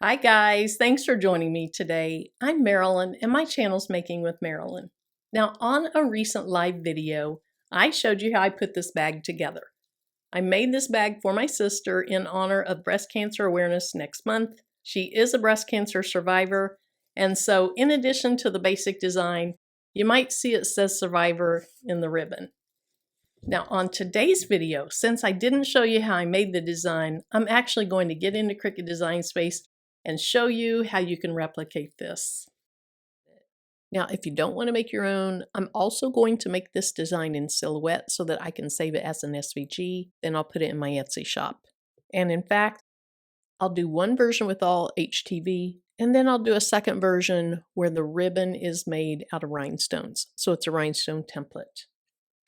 Hi guys, thanks for joining me today. I'm Marilyn and my channel's Making with Marilyn. Now on a recent live video, I showed you how I put this bag together. I made this bag for my sister in honor of Breast Cancer Awareness next month. She is a breast cancer survivor, and so in addition to the basic design, you might see it says survivor in the ribbon. Now on today's video, since I didn't show you how I made the design, I'm actually going to get into Cricut Design Space and show you how you can replicate this. Now, if you don't want to make your own, I'm also going to make this design in Silhouette so that I can save it as an SVG. Then I'll put it in my Etsy shop. And in fact, I'll do one version with all HTV, and then I'll do a second version where the ribbon is made out of rhinestones. So it's a rhinestone template.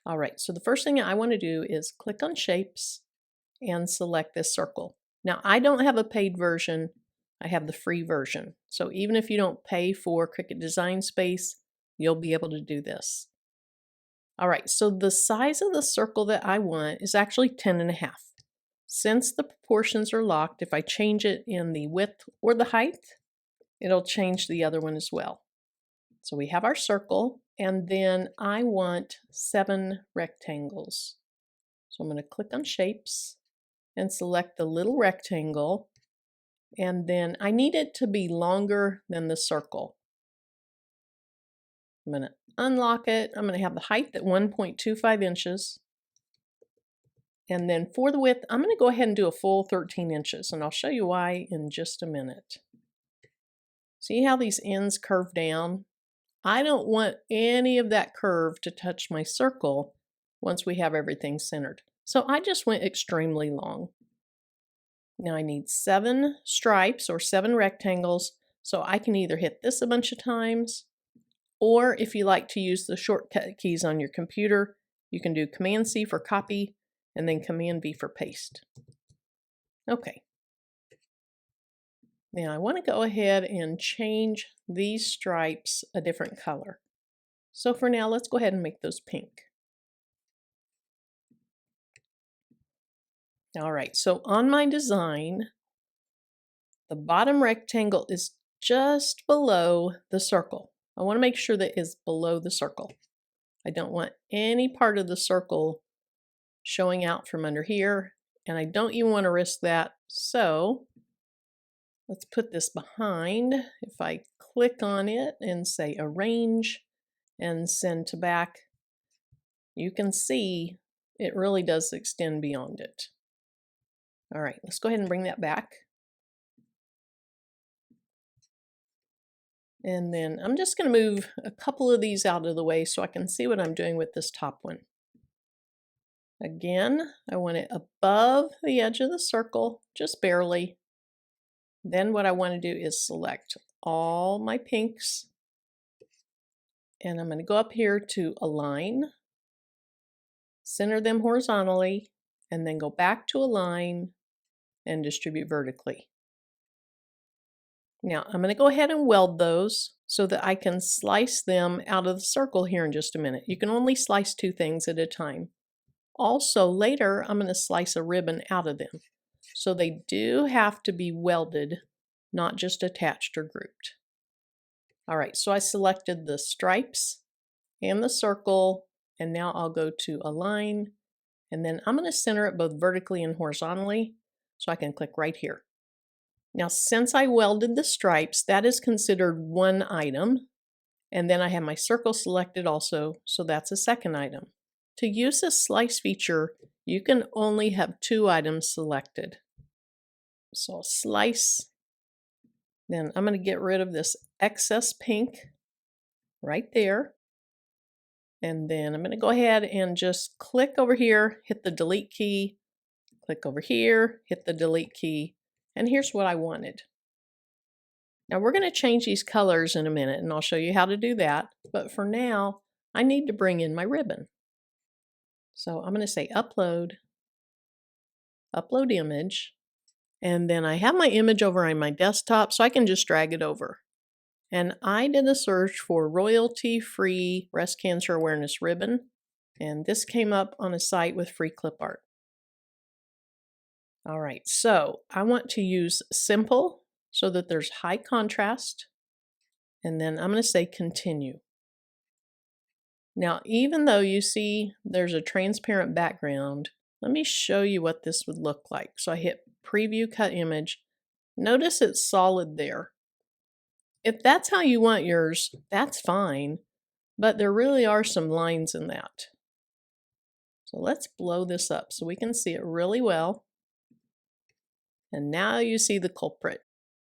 All right, so the first thing I want to do is click on Shapes and select this circle. Now, I don't have a paid version. I have the free version. So even if you don't pay for Cricut Design Space, you'll be able to do this. All right, so the size of the circle that I want is actually 10.5. Since the proportions are locked, if I change it in the width or the height, it'll change the other one as well. So we have our circle, and then I want 7 rectangles. So I'm going to click on Shapes and select the little rectangle. And then I need it to be longer than the circle. I'm going to unlock it. I'm going to have the height at 1.25 inches. And then for the width, I'm going to go ahead and do a full 13 inches. And I'll show you why in just a minute. See how these ends curve down? I don't want any of that curve to touch my circle once we have everything centered. So I just went extremely long. Now I need 7 stripes or 7 rectangles, so I can either hit this a bunch of times, or if you like to use the shortcut keys on your computer, you can do Command-C for copy and then Command-V for paste. Okay. Now I want to go ahead and change these stripes a different color. So for now, let's go ahead and make those pink. All right, so on my design, the bottom rectangle is just below the circle. I want to make sure that it's below the circle. I don't want any part of the circle showing out from under here, and I don't even want to risk that. So let's put this behind. If I click on it and say Arrange and Send to Back, you can see it really does extend beyond it. All right, let's go ahead and bring that back. And then I'm just going to move a couple of these out of the way so I can see what I'm doing with this top one. Again, I want it above the edge of the circle, just barely. Then what I want to do is select all my pinks. And I'm going to go up here to Align, center them horizontally, and then go back to Align and distribute vertically. Now I'm going to go ahead and weld those so that I can slice them out of the circle here in just a minute. You can only slice 2 things at a time. Also later I'm going to slice a ribbon out of them. So they do have to be welded, not just attached or grouped. All right, so I selected the stripes and the circle, and now I'll go to Align, and then I'm going to center it both vertically and horizontally, so I can click right here. Now, since I welded the stripes, that is considered one item, and then I have my circle selected also, so that's a second item. To use this slice feature, you can only have 2 items selected. So I'll slice, then I'm going to get rid of this excess pink right there, and then I'm going to go ahead and just click over here, hit the delete key, click over here, hit the delete key, and here's what I wanted. Now we're going to change these colors in a minute, and I'll show you how to do that. But for now, I need to bring in my ribbon. So I'm going to say Upload, Upload Image, and then I have my image over on my desktop, so I can just drag it over. And I did a search for royalty-free breast cancer awareness ribbon, and this came up on a site with free clip art. All right, so I want to use simple so that there's high contrast. And then I'm going to say continue. Now, even though you see there's a transparent background, let me show you what this would look like. So I hit preview cut image. Notice it's solid there. If that's how you want yours, that's fine, but there really are some lines in that. So let's blow this up so we can see it really well. And now you see the culprit.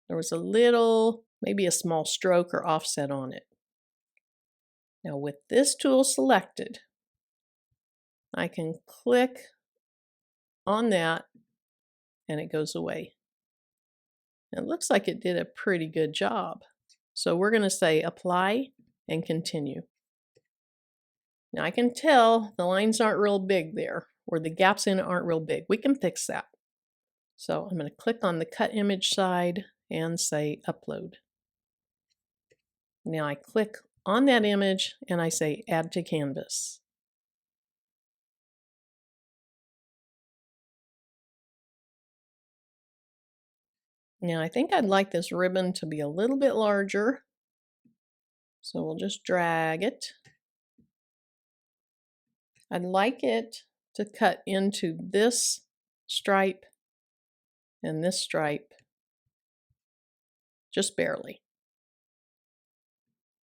There was a little, maybe a small stroke or offset on it. Now with this tool selected, I can click on that and it goes away. It looks like it did a pretty good job. So we're going to say apply and continue. Now I can tell the lines aren't real big there, or the gaps in it aren't real big. We can fix that. So I'm going to click on the cut image side and say upload. Now I click on that image and I say add to canvas. Now I think I'd like this ribbon to be a little bit larger. So we'll just drag it. I'd like it to cut into this stripe and this stripe, just barely.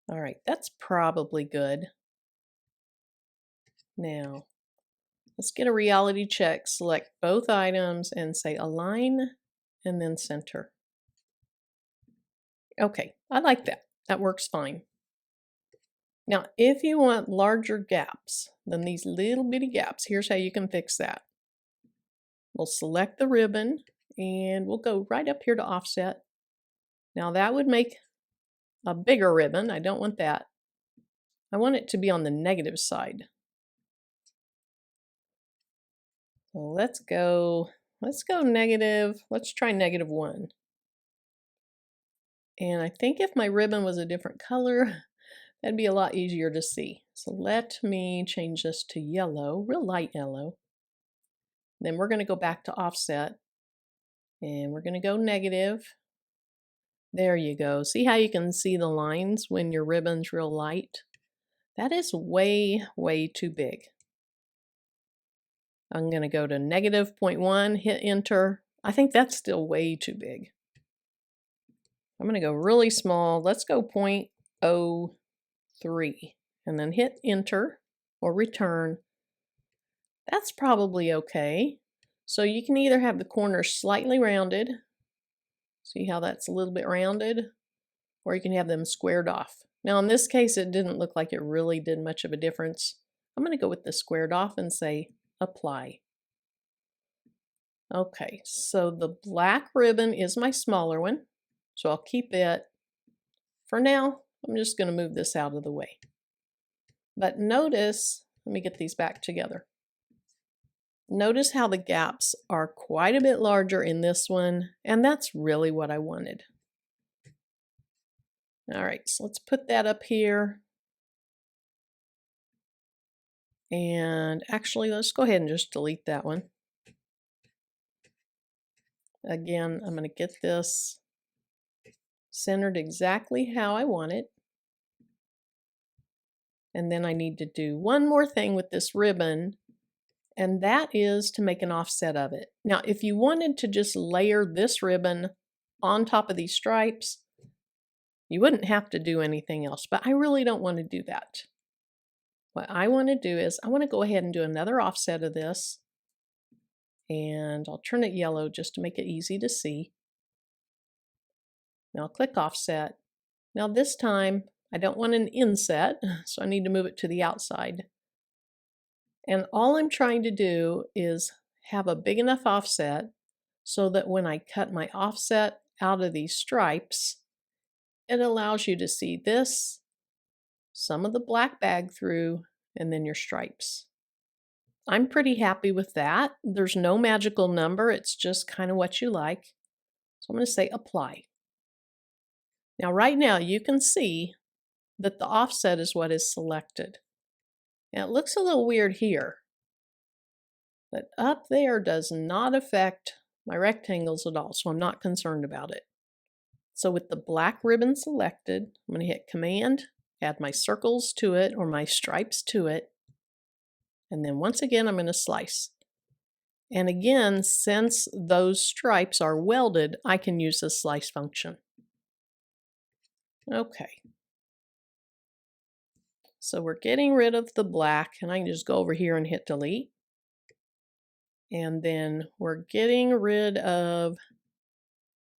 All right, that's probably good. Now, let's get a reality check. Select both items and say align and then center. Okay, I like that. That works fine. Now, if you want larger gaps than these little bitty gaps, here's how you can fix that. We'll select the ribbon and we'll go right up here to offset. Now that would make a bigger ribbon. I don't want that. I want it to be on the negative side. So let's go negative. Let's try -1. And I think if my ribbon was a different color, that'd be a lot easier to see. So let me change this to yellow, real light yellow. Then we're going to go back to offset and we're going to go negative. There you go. See how you can see the lines when your ribbon's real light? That is way, way too big. I'm going to go to -0.1, hit enter. I think that's still way too big. I'm going to go really small. Let's go 0.03 and then hit enter or return. That's probably okay. So you can either have the corners slightly rounded. See how that's a little bit rounded? Or you can have them squared off. Now in this case, it didn't look like it really did much of a difference. I'm going to go with the squared off and say apply. Okay, so the black ribbon is my smaller one. So I'll keep it. For now, I'm just going to move this out of the way. But notice, let me get these back together. Notice how the gaps are quite a bit larger in this one, and that's really what I wanted. All right, so let's put that up here. And actually, let's go ahead and just delete that one. Again, I'm going to get this centered exactly how I want it. And then I need to do one more thing with this ribbon, and that is to make an offset of it. Now, if you wanted to just layer this ribbon on top of these stripes, you wouldn't have to do anything else, but I really don't want to do that. What I want to do is I want to go ahead and do another offset of this, and I'll turn it yellow just to make it easy to see. Now I'll click offset. Now this time I don't want an inset, so I need to move it to the outside. And all I'm trying to do is have a big enough offset so that when I cut my offset out of these stripes, it allows you to see this, some of the black bag through, and then your stripes. I'm pretty happy with that. There's no magical number. It's just kind of what you like. So I'm going to say apply. Now right now you can see that the offset is what is selected. Now it looks a little weird here, but up there does not affect my rectangles at all, so I'm not concerned about it. So with the black ribbon selected, I'm going to hit Command, add my circles to it or my stripes to it, and then once again I'm going to slice. And again, since those stripes are welded, I can use the slice function. Okay. So we're getting rid of the black, and I can just go over here and hit delete. And then we're getting rid of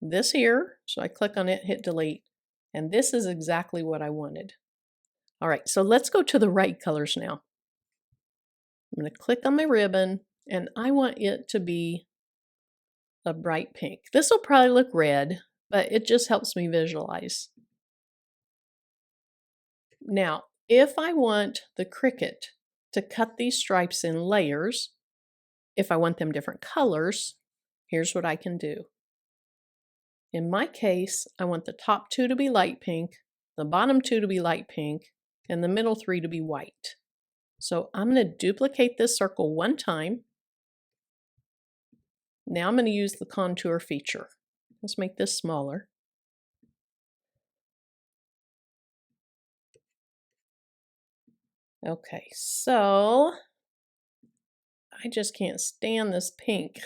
this here. So I click on it, hit delete, and this is exactly what I wanted. All right, so let's go to the right colors now. I'm going to click on my ribbon, and I want it to be a bright pink. This will probably look red, but it just helps me visualize. Now, if I want the Cricut to cut these stripes in layers, if I want them different colors, here's what I can do. In my case, I want the top two to be light pink, the bottom two to be light pink, and the middle three to be white. So I'm going to duplicate this circle one time. Now I'm going to use the contour feature. Let's make this smaller. Okay, so I just can't stand this pink.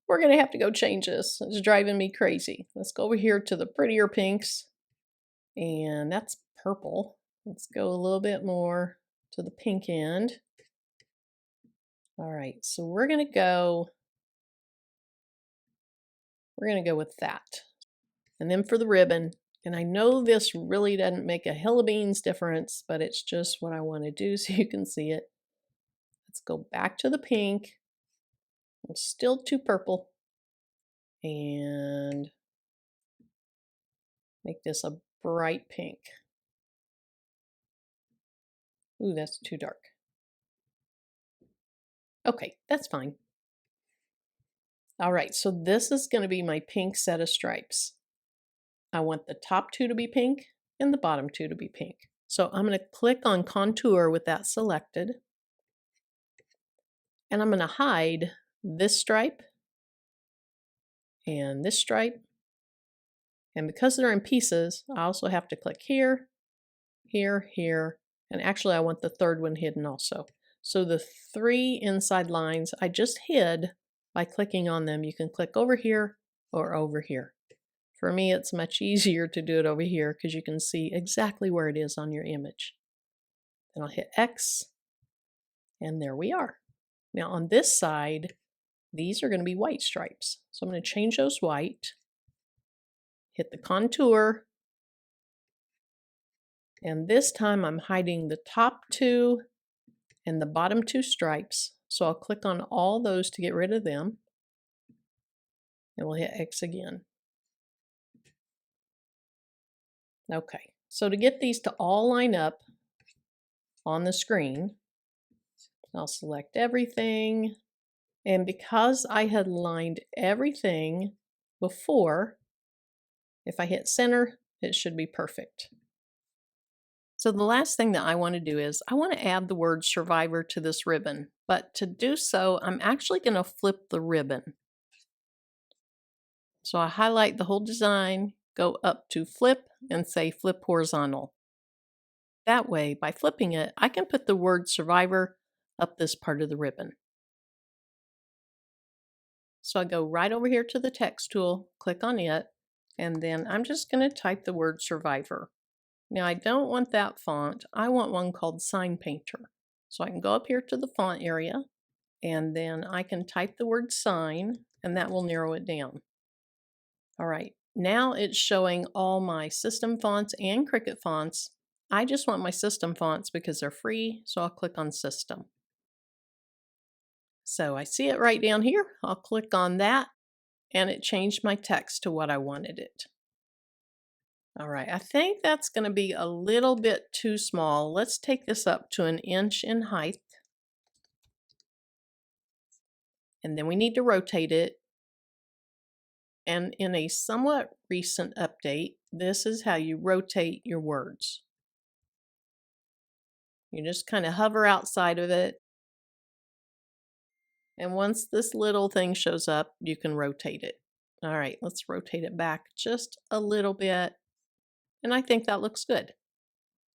We're going to have to go change this. It's driving me crazy. Let's go over here to the prettier pinks. And that's purple. Let's go a little bit more to the pink end. All right, so we're going to go with that. And then for the ribbon, and I know this really doesn't make a hill of beans difference, but it's just what I want to do so you can see it. Let's go back to the pink. It's still too purple. And make this a bright pink. Ooh, that's too dark. Okay, that's fine. All right, so this is going to be my pink set of stripes. I want the top two to be pink and the bottom two to be pink. So I'm going to click on contour with that selected. And I'm going to hide this stripe and this stripe. And because they're in pieces, I also have to click here, here, here, and actually I want the third one hidden also. So the three inside lines I just hid by clicking on them. You can click over here or over here. For me, it's much easier to do it over here because you can see exactly where it is on your image. Then I'll hit X, and there we are. Now on this side, these are going to be white stripes. So I'm going to change those white, hit the contour, and this time I'm hiding the top two and the bottom two stripes. So I'll click on all those to get rid of them, and we'll hit X again. Okay, so to get these to all line up on the screen, I'll select everything. And because I had lined everything before, if I hit center, it should be perfect. So the last thing that I want to do is I want to add the word survivor to this ribbon. But to do so, I'm actually going to flip the ribbon. So I highlight the whole design, go up to flip, and say flip horizontal. That way, by flipping it, I can put the word survivor up this part of the ribbon. So I go right over here to the text tool, click on it, and then I'm just going to type the word survivor. Now I don't want that font, I want one called Sign Painter. So I can go up here to the font area, and then I can type the word sign, and that will narrow it down. All right, now it's showing all my system fonts and Cricut fonts. I just want my system fonts because they're free, so I'll click on System. So I see it right down here. I'll click on that, and it changed my text to what I wanted it. All right, I think that's going to be a little bit too small. Let's take this up to 1 inch in height. And then we need to rotate it. And in a somewhat recent update, this is how you rotate your words. You just kind of hover outside of it. And once this little thing shows up, you can rotate it. All right, let's rotate it back just a little bit. And I think that looks good.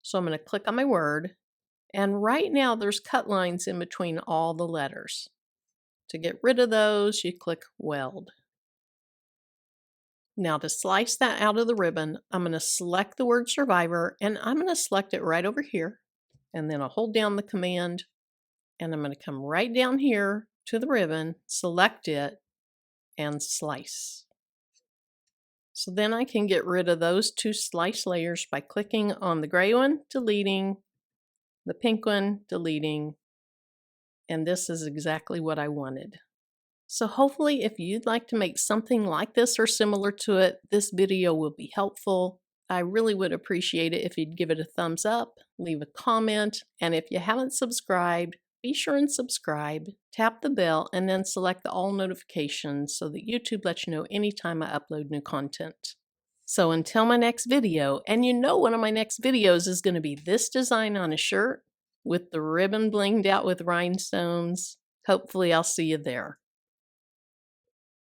So I'm going to click on my word. And right now there's cut lines in between all the letters. To get rid of those, you click weld. Now to slice that out of the ribbon, I'm going to select the word survivor and I'm going to select it right over here. And then I'll hold down the command and I'm going to come right down here to the ribbon, select it, and slice. So then I can get rid of those two slice layers by clicking on the gray one, deleting, the pink one, deleting, and this is exactly what I wanted. So hopefully if you'd like to make something like this or similar to it, this video will be helpful. I really would appreciate it if you'd give it a thumbs up, leave a comment, and if you haven't subscribed, be sure and subscribe, tap the bell, and then select the all notifications so that YouTube lets you know anytime I upload new content. So until my next video, and you know one of my next videos is going to be this design on a shirt with the ribbon blinged out with rhinestones. Hopefully I'll see you there.